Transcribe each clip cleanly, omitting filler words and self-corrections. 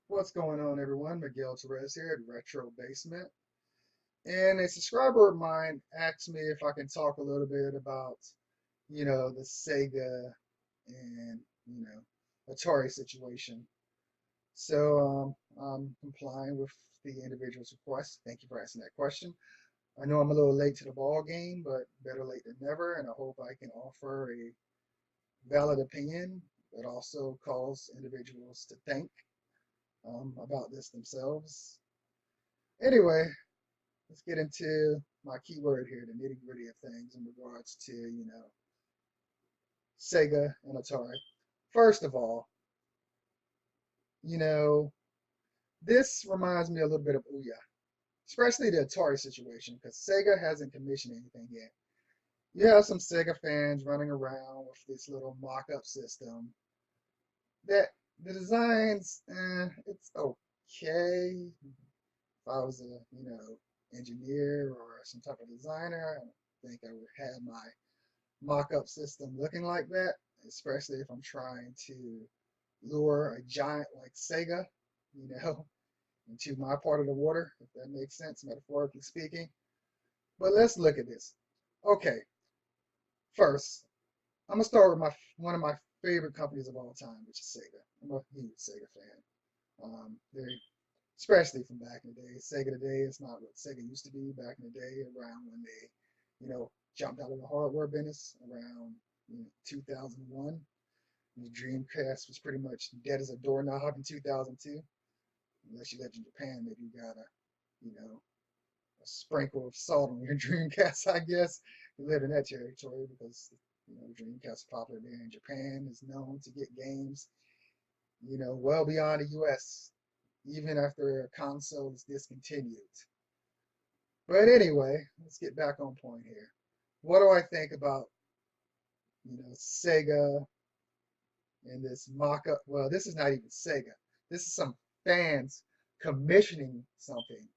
What's going on, everyone? Miguel Torres here at Retro Basement. And a subscriber of mine asked me if I can talk a little bit about, the Sega and, Atari situation. So I'm complying with the individual's request. Thank you for asking that question. I know I'm a little late to the ball game, but better late than never, and I hope I can offer a valid opinion that also cause individuals to think about this themselves. Anyway, let's get into my keyword here, the nitty gritty of things in regards to, Sega and Atari. First of all, you know, this reminds me a little bit of Ouya, especially the Atari situation, because Sega hasn't commissioned anything yet. You have some Sega fans running around with this little mock-up system that the designs, it's okay. If I was a, engineer or some type of designer, I don't think I would have my mock-up system looking like that, especially if I'm trying to lure a giant like Sega, you know, into my part of the water, if that makes sense, metaphorically speaking. But let's look at this. Okay, first, I'm gonna start with one of my favorite companies of all time, which is Sega. I'm a huge Sega fan. They're especially from back in the day. Sega today is not what Sega used to be back in the day, around when they, jumped out of the hardware business around 2001. The Dreamcast was pretty much dead as a doorknob in 2002. Unless you lived in Japan, maybe you got a sprinkle of salt on your Dreamcast, I guess. You lived in that territory because, the Dreamcast is popular there in Japan, is known to get games, well beyond the US, even after a console is discontinued. But anyway, let's get back on point here. What do I think about, Sega and this mock-up? Well, this is not even Sega. This is some fans commissioning something,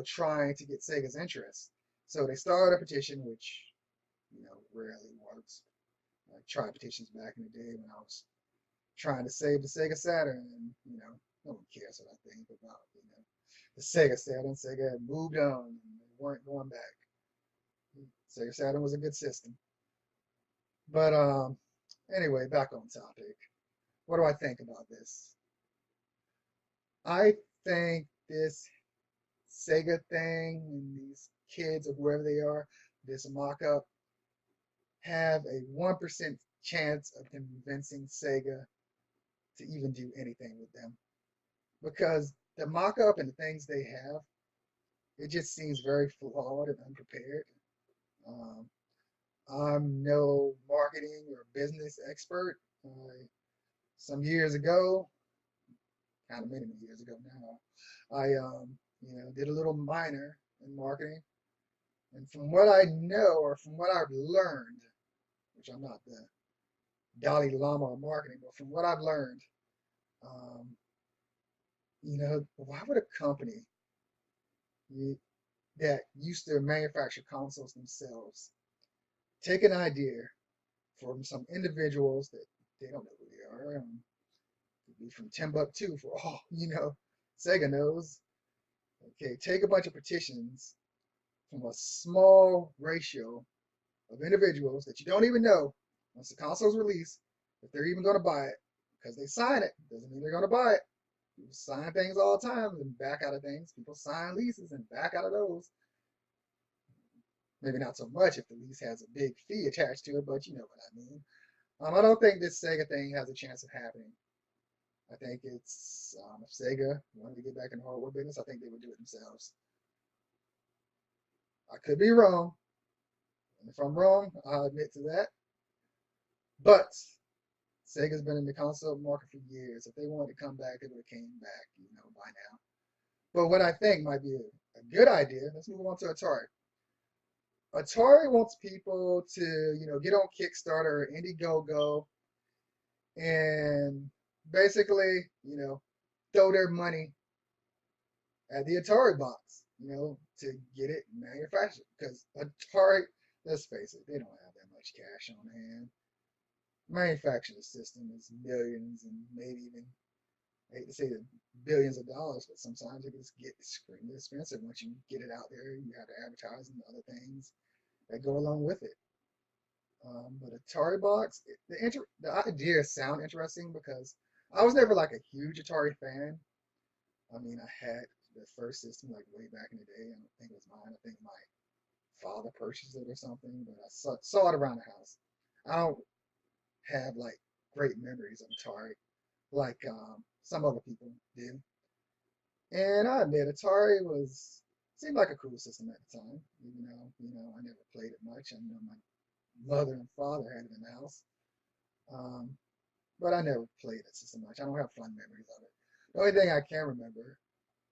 trying to get Sega's interest. So they started a petition, which, rarely works. I tried petitions back in the day when I was trying to save the Sega Saturn, and, no one cares what I think about, the Sega Saturn. Sega had moved on, and they weren't going back. Sega Saturn was a good system. But anyway, back on topic. What do I think about this? I think this Sega thing and these kids or whoever they are, this mock-up, have a 1% chance of convincing Sega to even do anything with them. Because the mock-up and the things they have, it just seems very flawed and unprepared. Um, I'm no marketing or business expert. Some years ago, kind of many years ago now, I did a little minor in marketing, and from what I know or from what I've learned, which I'm not the Dalai Lama of marketing, but from what I've learned, um, why would a company that used to manufacture consoles themselves take an idea from some individuals that they don't know who they are? Could be from Timbuktu for all, Sega knows. Okay, take a bunch of petitions from a small ratio of individuals that you don't even know once the console's released if they're even going to buy it, because they sign it doesn't mean they're going to buy it. People sign things all the time and back out of things. People sign leases and back out of those. Maybe not so much if the lease has a big fee attached to it, but you know what I mean. I don't think this Sega thing has a chance of happening. I think it's if Sega wanted to get back in the hardware business, I think they would do it themselves. I could be wrong, and if I'm wrong, I'll admit to that. But Sega's been in the console market for years. If they wanted to come back, they would have came back, by now. But what I think might be a good idea, let's move on to Atari. Atari wants people to, get on Kickstarter or Indiegogo and basically, throw their money at the Atari box, to get it manufactured. Because Atari, let's face it, they don't have that much cash on hand. manufacturing the system is millions and maybe even, I hate to say the billions of dollars, but sometimes it just gets extremely expensive once you get it out there. You have to advertise and other things that go along with it. But Atari box, the idea sound interesting because I was never like a huge Atari fan. I mean, I had the first system like way back in the day. I don't think it was mine. I think my father purchased it or something, but I saw it around the house. I don't have like great memories of Atari like some other people do. And I admit Atari was seemed like a cool system at the time. I never played it much. I know my mother and father had it in the house, um, but I never played it system much. I don't have fond memories of it. The only thing I can remember,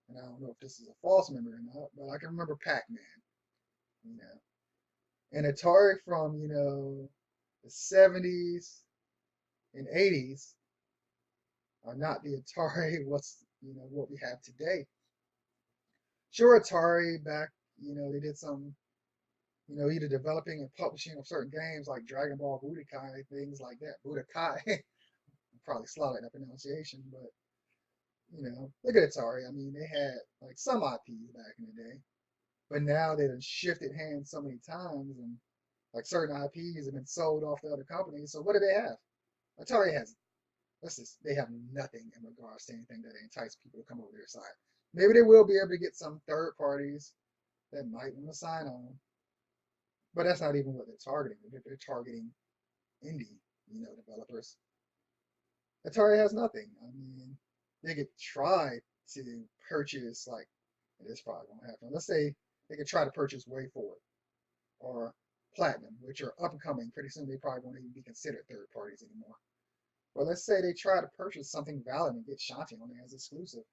and I don't know if this is a false memory or not, but I can remember Pac-Man. You know, and Atari from the 70s and 80s are not the Atari what we have today. Sure, Atari back, they did some, either developing and publishing of certain games like Dragon Ball Budokai, things like that. Budokai, probably slaughtered that pronunciation, but look at Atari. I mean, they had like some IPs back in the day, but now they have shifted hands so many times, and like certain IPs have been sold off to other companies. So what do they have? Atari has, they have nothing in regards to anything that entice people to come over their side. Maybe they will be able to get some third parties that might want to sign on, but that's not even what they're targeting. They're targeting indie, developers. Atari has nothing. I mean, they could try to purchase like this probably won't happen. Let's say they could try to purchase Way Forward or Platinum, which are up and coming. Pretty soon they probably won't even be considered third parties anymore. But let's say they try to purchase something valid and get Shanti on it as exclusive.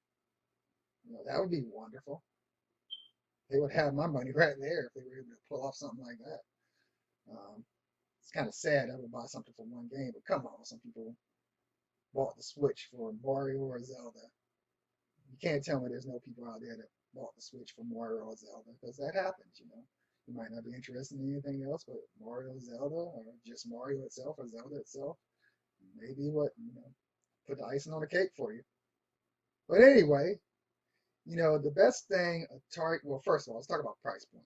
That would be wonderful. They would have my money right there if they were able to pull off something like that. It's kind of sad I would buy something for one game, but come on, some people bought the Switch for Mario or Zelda. You can't tell me there's no people out there that bought the Switch for Mario or Zelda, because that happens. You might not be interested in anything else, but Mario, Zelda, or just Mario itself or Zelda itself, maybe put the icing on the cake for you. But anyway, the best thing Atari, well, first of all, let's talk about price point.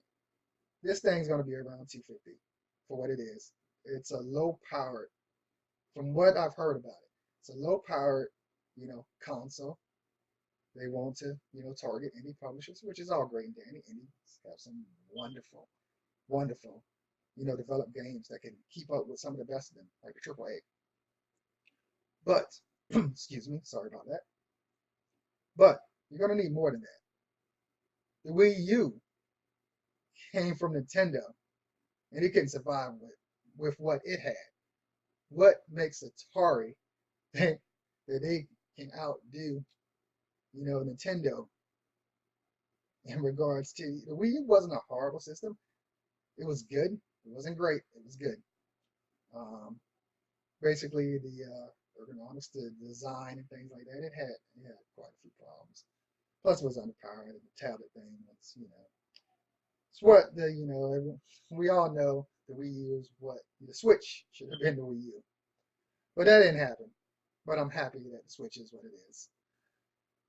This thing's going to be around 250 for what it is. It's a low powered, from what I've heard about it, it's a low powered, console. They want to, target indie publishers, which is all great and dandy. Indies have some wonderful, wonderful, developed games that can keep up with some of the best of them, like the AAA. But, excuse me, sorry about that. But you're going to need more than that. The Wii U came from Nintendo, and it couldn't survive with what it had. What makes Atari think that they can outdo, Nintendo in regards to the Wii U? Wasn't a horrible system. It was good. It wasn't great. It was good. Basically, the ergonomics, the design, and things like that, it had quite a few problems. Plus, it was underpowered, and the tablet thing was, it's what we all know the Wii U is what the Switch should have been the Wii U. But that didn't happen. But I'm happy that the Switch is what it is.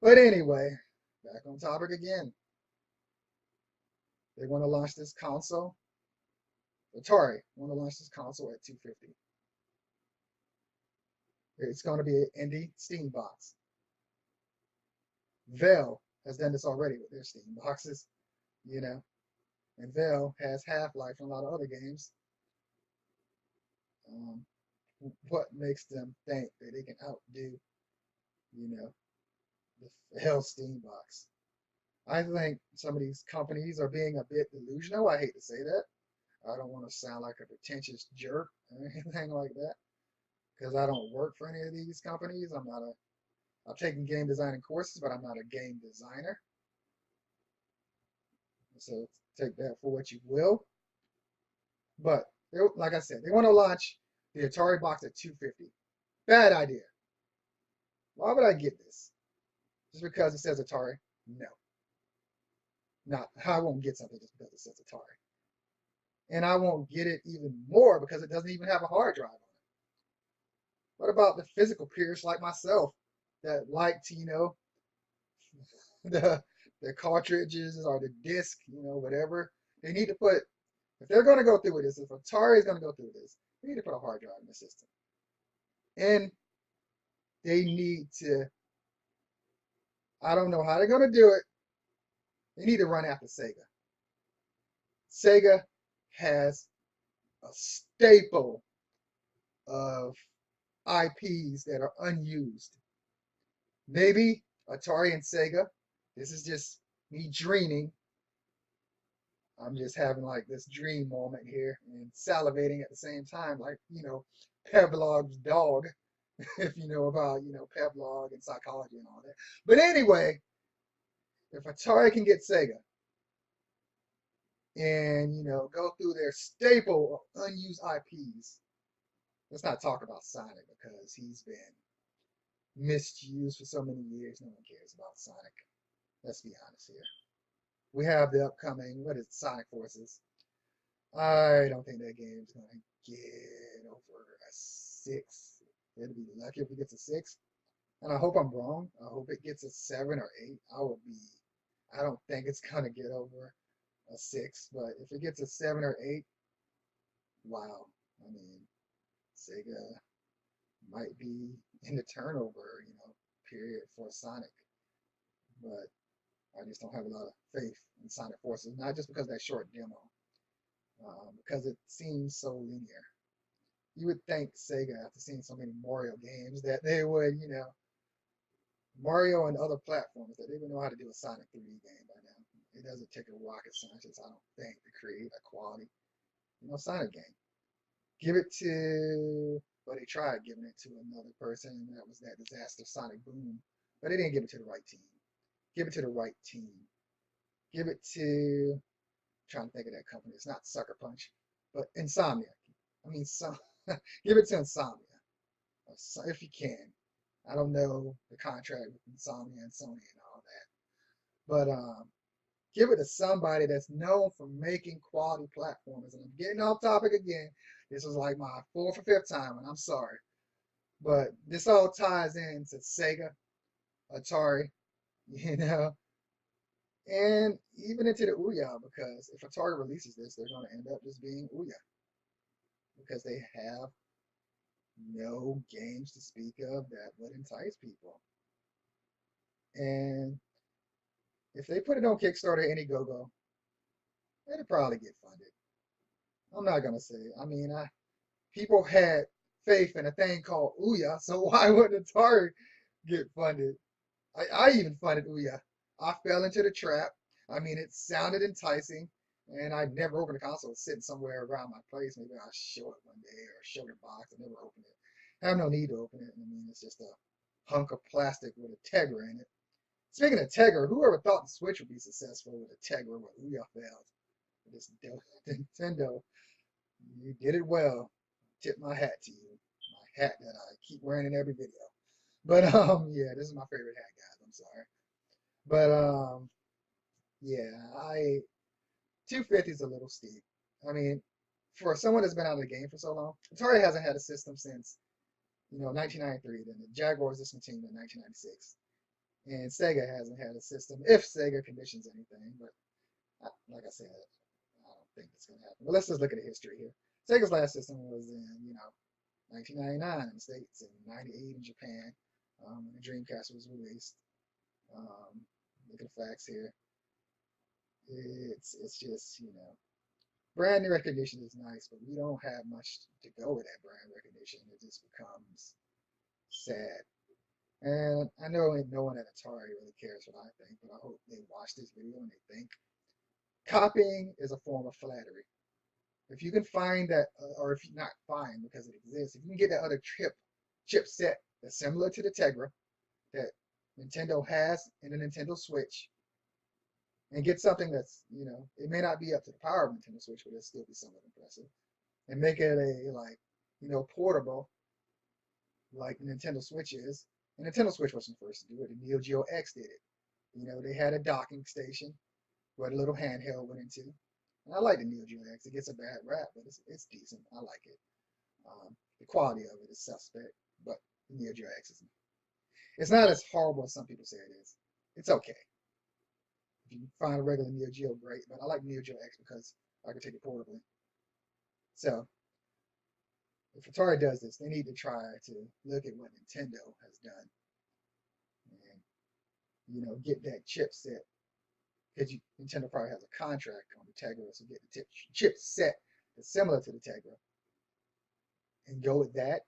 But anyway, back on topic again. They want to launch this console. Atari want to launch this console at 250. It's going to be an indie Steam box. Valve has done this already with their Steam boxes, and Valve has Half-Life and a lot of other games. What makes them think that they can outdo, the hell Steam box? I think some of these companies are being a bit delusional. I hate to say that. I don't want to sound like a pretentious jerk or anything like that, because I don't work for any of these companies. I've taken game designing courses, but I'm not a game designer. So take that for what you will. But like I said, they want to launch the Atari box at 250. Bad idea. Why would I get this? Just because it says Atari? No. I won't get something just because it says Atari. And I won't get it even more because it doesn't even have a hard drive on it. What about the physical peers like myself that like to, the the cartridges or the disc, whatever. They need to put, if they're going to go through with this, if Atari is going to go through with this, they need to put a hard drive in the system. And they need to, I don't know how they're going to do it. They need to run after Sega. Sega has a staple of IPs that are unused. Maybe Atari and Sega, this is just me dreaming. I'm just having like this dream moment here and salivating at the same time, like, Pavlov's dog, if you know about, Pavlov and psychology and all that. But anyway, if Atari can get Sega and, go through their staple of unused IPs, let's not talk about Sonic because he's been misused for so many years. No one cares about Sonic. Let's be honest here. We have the upcoming, what is it, Sonic Forces. I don't think that game's going to get over a 6. It'll be lucky if it gets a 6. And I hope I'm wrong. I hope it gets a 7 or 8. I don't think it's going to get over a 6. But if it gets a 7 or 8, wow. I mean, Sega might be in the turnover, period for Sonic. But I just don't have a lot of faith in Sonic Forces, not just because of that short demo, because it seems so linear. You would think Sega, after seeing so many Mario games, that they would, Mario and other platforms, that they would know how to do a Sonic 3D game by now. It doesn't take a rocket scientist, I don't think, to create a quality, Sonic game. Give it to, well, they tried giving it to another person, and that was that disaster Sonic Boom, but they didn't give it to the right team. Give it to the right team. Give it to, I'm trying to think of that company. It's not Sucker Punch, but Insomnia. I mean, give it to Insomnia, if you can. I don't know the contract with Insomnia and Sony and all that, but give it to somebody that's known for making quality platformers. And I'm getting off topic again. This was like my 4th or 5th time, and I'm sorry, but this all ties into Sega, Atari, and even into the Ouya, because if Atari releases this, they're going to end up just being Ouya, because they have no games to speak of that would entice people. And if they put it on Kickstarter, Indiegogo, it'll probably get funded. I'm not going to say. I mean, people had faith in a thing called Ouya, so why wouldn't Atari get funded? I even funded Ouya. I fell into the trap. I mean, it sounded enticing, and I never opened the console. It's sitting somewhere around my place. Maybe I'll show it one day or show the box. I never opened it. I have no need to open it. I mean, it's just a hunk of plastic with a Tegra in it. Speaking of Tegra, whoever thought the Switch would be successful with a Tegra where Ouya failed? This Nintendo, you did it well. Tip my hat to you. My hat that I keep wearing in every video. But yeah, this is my favorite hat, guys. I'm sorry. But yeah, 250 is a little steep. I mean, for someone that's been out of the game for so long, Atari hasn't had a system since 1993. Then the Jaguars discontinued in 1996, and Sega hasn't had a system, if Sega conditions anything. But like I said, I don't think it's gonna happen. But let's just look at the history here. Sega's last system was in 1999 in the States and 98 in Japan when the Dreamcast was released. Look at the facts here. It's just brand recognition is nice, but we don't have much to go with that brand recognition. It just becomes sad. And I know no one at Atari really cares what I think, but I hope they watch this video and they think copying is a form of flattery. If you can find that, or if you not find because it exists, if you can get that other chipset that's similar to the Tegra that Nintendo has in the Nintendo Switch, and get something that's, it may not be up to the power of Nintendo Switch, but it'll still be somewhat impressive, and make it a portable like the Nintendo Switch is. And Nintendo Switch wasn't the first to do it. The Neo Geo X did it. They had a docking station where the little handheld went into. And I like the Neo Geo X. It gets a bad rap, but it's decent. I like it. The quality of it is suspect. but the Neo Geo X isn't. It's not as horrible as some people say it is. It's okay. If you find a regular Neo Geo, great. But I like Neo Geo X because I can take it portably. So if Atari does this, they need to try to look at what Nintendo has done and get that chipset because Nintendo probably has a contract on the Tegra, so get the chip set that's similar to the Tegra and go with that